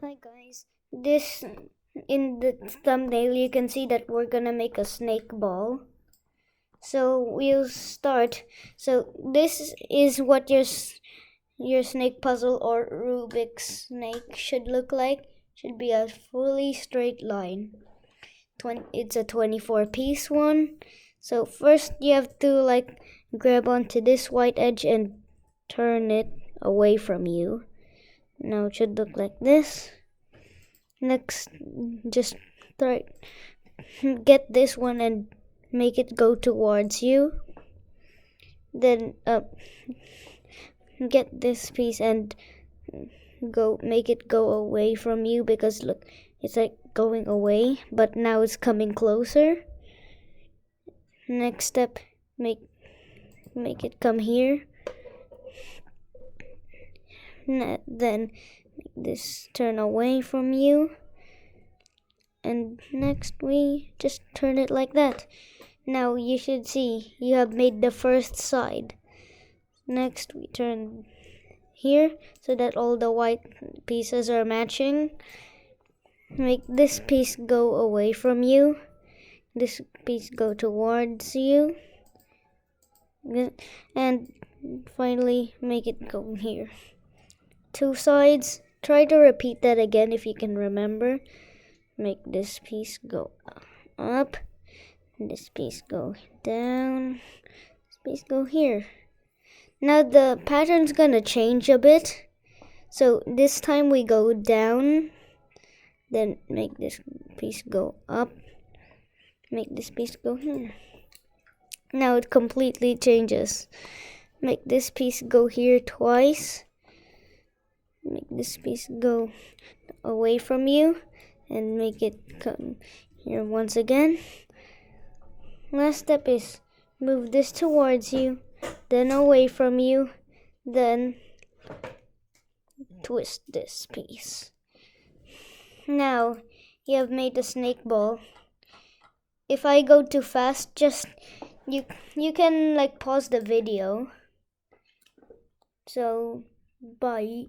Hi guys, this in the thumbnail you can see that we're gonna make a snake ball. So we'll start. So this is what your snake puzzle or Rubik's snake should look like. Should be a fully straight line. It's a 24-piece one. So first you have to grab onto this white edge and turn it away from you. Now it should look like this. Next, just try get this one and make it go towards you. Then get this piece and make it go away from you, because look, it's like going away, but now it's coming closer. Next step, make it come here. Then make this turn away from you. And next we just turn it like that. Now you should see you have made the first side. Next we turn here so that all the white pieces are matching. Make this piece go away from you. This piece go towards you. And finally make it go here. Two sides. Try to repeat that again if you can remember. Make this piece go up, this piece go down, this piece go here. Now the pattern's gonna change a bit. So this time we go down, then make this piece go up, make this piece go here. Now it completely changes. Make this piece go here twice, make this piece go away from you, and make it come here once again. Last step is move this towards you, then away from you, then twist this piece. Now you have made a snake ball. If I go too fast, just you can pause the video. So bye.